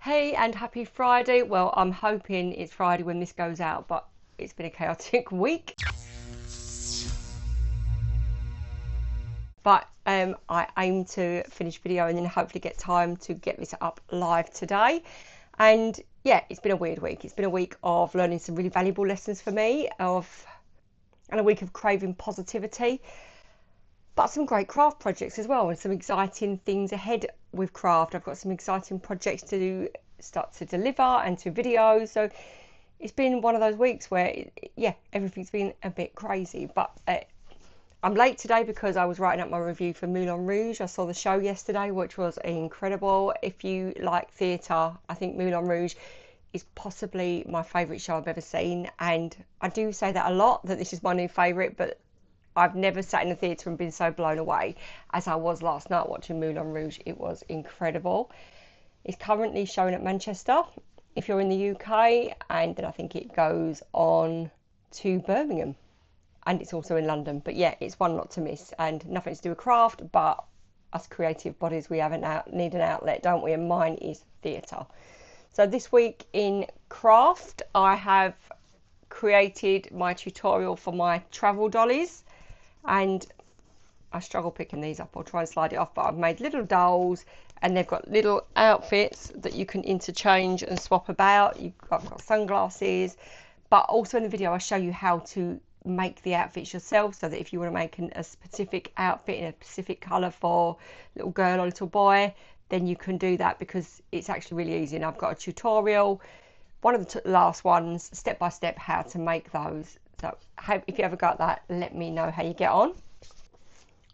Hey, and happy Friday. Well, I'm hoping it's Friday when this goes out, but it's been a chaotic week. But I aim to finish video and then hopefully get time to get this up live today. And yeah, it's been a weird week. It's been a week of learning some really valuable lessons for me, and a week of craving positivity, but some great craft projects as well, and some exciting things ahead with craft. I've got some exciting projects to start to deliver and to videos. So it's been one of those weeks where, yeah, everything's been a bit crazy. But I'm late today because I was writing up my review for Moulin Rouge. I saw the show yesterday, which was incredible. If you like theatre, I think Moulin Rouge is possibly my favourite show I've ever seen. And I do say that a lot, that this is my new favourite, but I've never sat in a theatre and been so blown away as I was last night watching Moulin Rouge. It was incredible. It's currently showing at Manchester if you're in the UK, and then I think it goes on to Birmingham, and it's also in London. But yeah, it's one not to miss, and nothing to do with craft, but us creative bodies, we need an outlet, don't we? And mine is theatre. So this week in craft, I have created my tutorial for my travel dollies, and I struggle picking these up. I'll try and slide it off, but I've made little dolls, and they've got little outfits that you can interchange and swap about. I've got sunglasses, but also in the video I show you how to make the outfits yourself, so that if you want to make a specific outfit in a specific colour for little girl or little boy, then you can do that, because it's actually really easy. And I've got a tutorial, one of the last ones, step by step how to make those. So if you ever got that, let me know how you get on.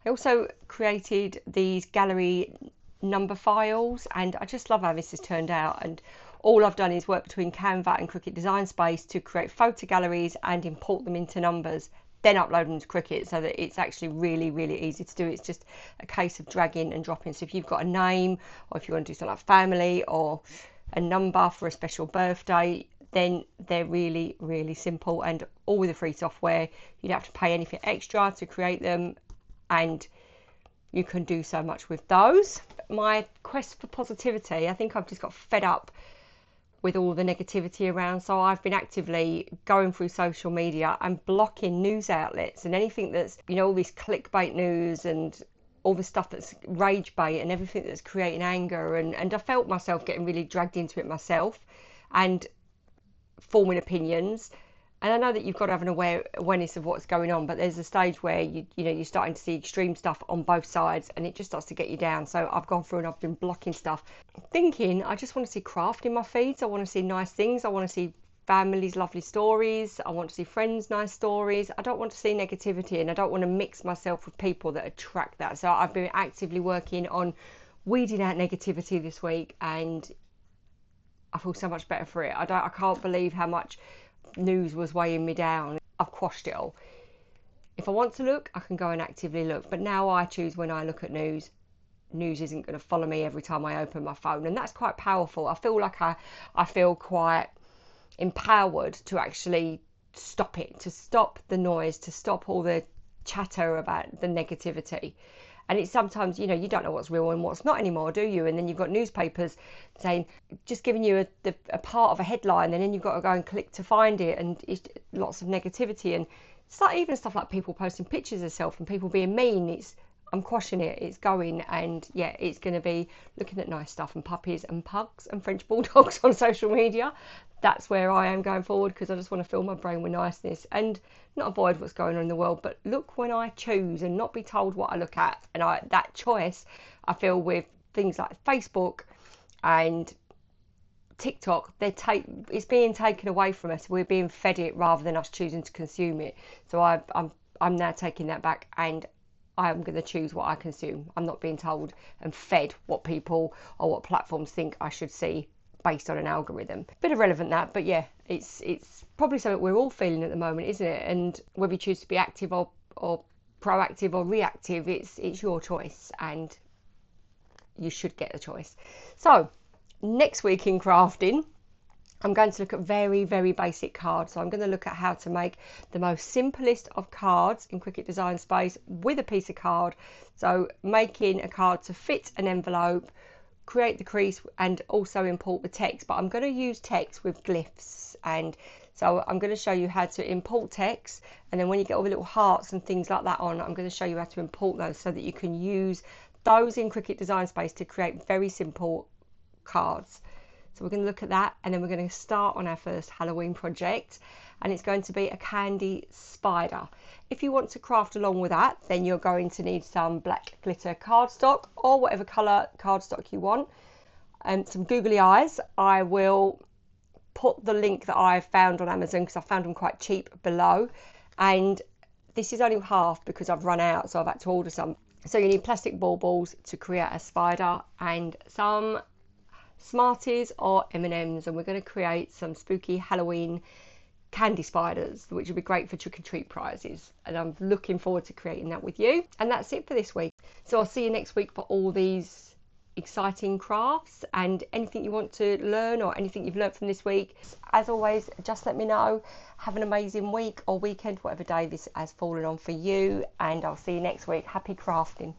I also created these gallery number files, and I just love how this has turned out. And all I've done is work between Canva and Cricut Design Space to create photo galleries and import them into numbers, then upload them to Cricut, so that it's actually really, really easy to do. It's just a case of dragging and dropping. So if you've got a name, or if you want to do something like family, or a number for a special birthday, then they're really, really simple, and all with the free software. You don't have to pay anything extra to create them, and you can do so much with those. My quest for positivity, I think I've just got fed up with all the negativity around, so I've been actively going through social media and blocking news outlets and anything that's, all this clickbait news and all the stuff that's rage bait and everything that's creating anger, and I felt myself getting really dragged into it myself and forming opinions. And I know that you've got to have an awareness of what's going on, but there's a stage where you're starting to see extreme stuff on both sides, and it just starts to get you down. So I've gone through and I've been blocking stuff, thinking I just want to see craft in my feeds. I want to see nice things. I want to see families' lovely stories. I want to see friends' nice stories. I don't want to see negativity, and I don't want to mix myself with people that attract that. So I've been actively working on weeding out negativity this week, and I feel so much better for it. I can't believe how much news was weighing me down. I've quashed it all. If I want to look, I can go and actively look, but now I choose when I look at news. News isn't going to follow me every time I open my phone, and that's quite powerful. I feel like I feel quite empowered to actually stop it, to stop the noise, to stop all the chatter about the negativity. And it's sometimes, you don't know what's real and what's not anymore, do you? And then you've got newspapers saying, just giving you a part of a headline, and then you've got to go and click to find it, and it's lots of negativity. And it's like even stuff like people posting pictures of themselves and people being mean. I'm quashing it, it's going, and yeah, it's going to be looking at nice stuff and puppies and pugs and French bulldogs on social media. That's where I am going forward, because I just want to fill my brain with niceness and not avoid what's going on in the world, but look when I choose and not be told what I look at. And that choice, I feel, with things like Facebook and TikTok, it's being taken away from us. We're being fed it rather than us choosing to consume it. So I'm now taking that back, and I'm going to choose what I consume. I'm not being told and fed what people or what platforms think I should see based on an algorithm. Bit irrelevant that, but yeah, it's probably something we're all feeling at the moment, isn't it? And whether you choose to be active or proactive or reactive, it's your choice, and you should get the choice. So next week in crafting, I'm going to look at very, very basic cards. So I'm going to look at how to make the most simplest of cards in Cricut Design Space with a piece of card. So making a card to fit an envelope create the crease and also import the text, but I'm going to use text with glyphs, and so I'm going to show you how to import text, and then when you get all the little hearts and things like that on, I'm going to show you how to import those so that you can use those in Cricut Design Space to create very simple cards. So we're going to look at that, and then we're going to start on our first Halloween project, and it's going to be a candy spider. If you want to craft along with that, then you're going to need some black glitter cardstock or whatever colour cardstock you want, and some googly eyes. I will put the link that I found on Amazon because I found them quite cheap below, and this is only half because I've run out, so I've had to order some. So you need plastic baubles to create a spider, and some Smarties or M&Ms, and we're going to create some spooky Halloween candy spiders, which will be great for trick-or-treat prizes, and I'm looking forward to creating that with you. And that's it for this week, so I'll see you next week for all these exciting crafts and anything you want to learn or anything you've learned from this week. As always, just let me know. Have an amazing week or weekend, whatever day this has fallen on for you, and I'll see you next week. Happy crafting.